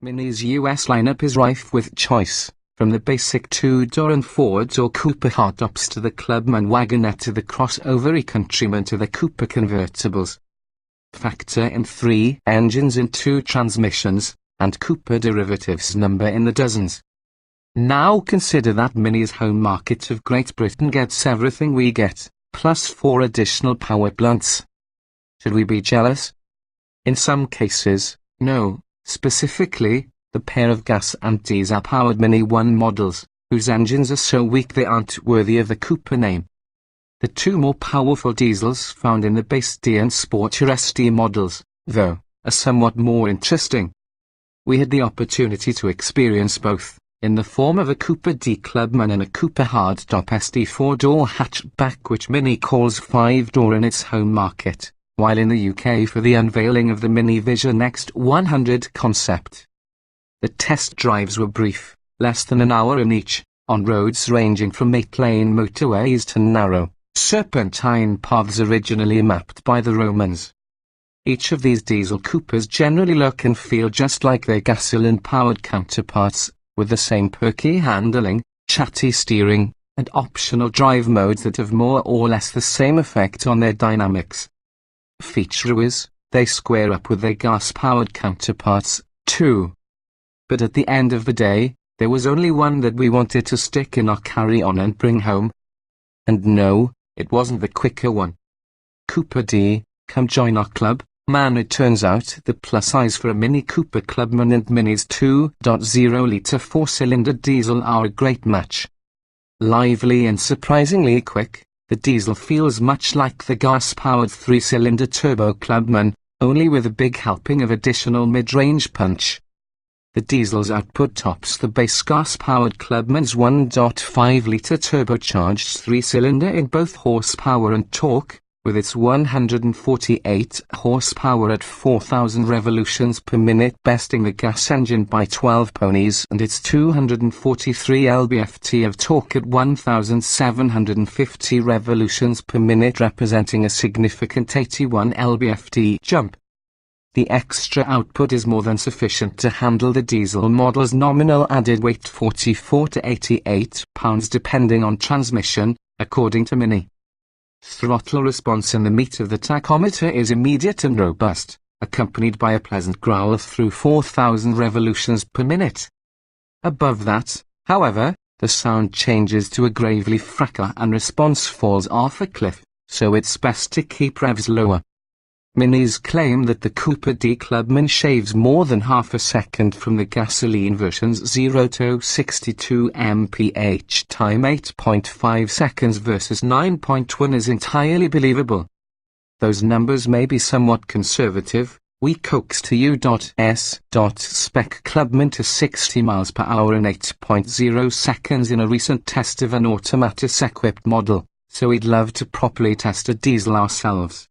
Mini's US lineup is rife with choice, from the basic two-door and Fords or Cooper hardtops to the Clubman wagonette to the crossover Countryman to the Cooper convertibles. Factor in 3 engines and 2 transmissions, and Cooper derivatives number in the dozens. Now consider that Mini's home market of Great Britain gets everything we get, plus 4 additional power blunts. Should we be jealous? In some cases, no. Specifically, the pair of gas and diesel-powered Mini 1 models, whose engines are so weak they aren't worthy of the Cooper name. The 2 more powerful diesels found in the base D and Sporter ST models, though, are somewhat more interesting. We had the opportunity to experience both, in the form of a Cooper D Clubman and a Cooper hardtop ST 4-door hatchback which Mini calls 5-door in its home market, while in the UK for the unveiling of the Mini Vision X100 concept. The test drives were brief, less than an hour in each, on roads ranging from 8-lane motorways to narrow, serpentine paths originally mapped by the Romans. Each of these diesel Coopers generally look and feel just like their gasoline-powered counterparts, with the same perky handling, chatty steering, and optional drive modes that have more or less the same effect on their dynamics. Feature-wise, they square up with their gas-powered counterparts, too. But at the end of the day, there was only one that we wanted to stick in our carry-on and bring home. And no, it wasn't the quicker one. Cooper D, come join our club, man. It turns out the plus size for a Mini Cooper Clubman and Mini's 2.0-litre 4-cylinder diesel are a great match. Lively and surprisingly quick, the diesel feels much like the gas-powered 3-cylinder turbo Clubman, only with a big helping of additional mid-range punch. The diesel's output tops the base gas-powered Clubman's 1.5-litre turbocharged 3-cylinder in both horsepower and torque, with its 148 horsepower at 4,000 revolutions per minute besting the gas engine by 12 ponies and its 243 lb-ft of torque at 1,750 revolutions per minute, representing a significant 81 lb-ft jump. The extra output is more than sufficient to handle the diesel model's nominal added weight, 44 to 88 pounds depending on transmission, according to Mini. Throttle response in the meat of the tachometer is immediate and robust, accompanied by a pleasant growl through 4,000 revolutions per minute. Above that, however, the sound changes to a gravely fracker and response falls off a cliff, so it's best to keep revs lower. Mini's claim that the Cooper D Clubman shaves more than half a second from the gasoline version's 0 to 62 mph time 8.5 seconds versus 9.1 is entirely believable. Those numbers may be somewhat conservative. We coaxed a U.S.spec Clubman to 60 miles per hour in 8.0 seconds in a recent test of an automatic-equipped model, so we'd love to properly test a diesel ourselves.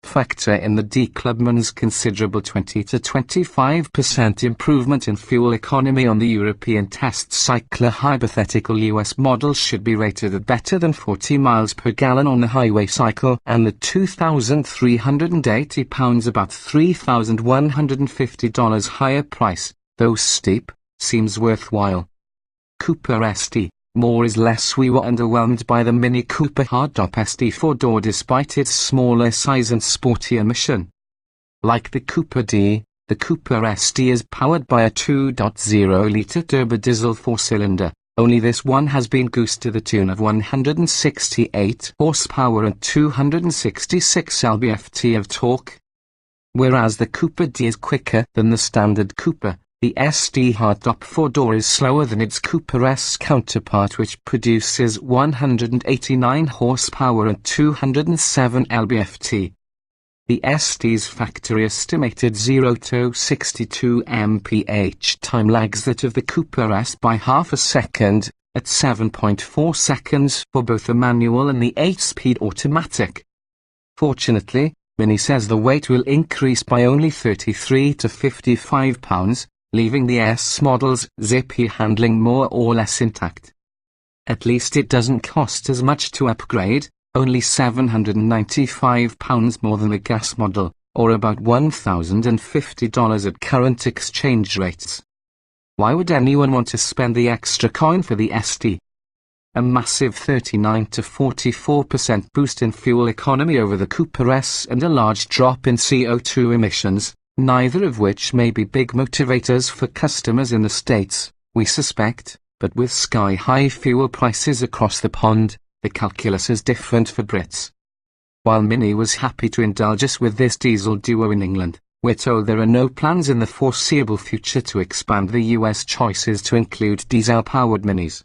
Factor in the D Clubman's considerable 20 to 25% improvement in fuel economy on the European test cycle. A hypothetical US model should be rated at better than 40 miles per gallon on the highway cycle, and the £2,380, about $3,150 higher price, though steep, seems worthwhile. Cooper ST. More is less. We were underwhelmed by the Mini Cooper hardtop ST 4-door despite its smaller size and sportier mission. Like the Cooper D, the Cooper ST is powered by a 2.0-litre turbodiesel 4-cylinder, only this one has been goosed to the tune of 168 horsepower and 266 lb-ft of torque. Whereas the Cooper D is quicker than the standard Cooper, the ST hardtop 4-door is slower than its Cooper S counterpart, which produces 189 horsepower and 207 lb-ft. The ST's factory estimated 0 to 62 mph time lags that of the Cooper S by half a second, at 7.4 seconds for both the manual and the 8-speed automatic. Fortunately, Mini says the weight will increase by only 33 to 55 pounds, leaving the S model's zippy handling more or less intact. At least it doesn't cost as much to upgrade, only £795 more than the gas model, or about $1,050 at current exchange rates. Why would anyone want to spend the extra coin for the ST? A massive 39 to 44% boost in fuel economy over the Cooper S and a large drop in CO2 emissions, neither of which may be big motivators for customers in the States, we suspect, but with sky-high fuel prices across the pond, the calculus is different for Brits. While Mini was happy to indulge us with this diesel duo in England, we're told there are no plans in the foreseeable future to expand the US choices to include diesel-powered Minis.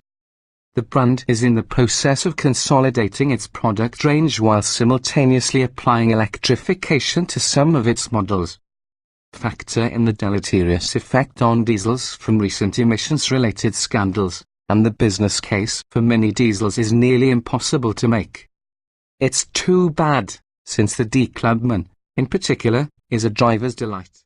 The brand is in the process of consolidating its product range while simultaneously applying electrification to some of its models. Factor in the deleterious effect on diesels from recent emissions-related scandals, and the business case for Mini diesels is nearly impossible to make. It's too bad, since the Clubman, in particular, is a driver's delight.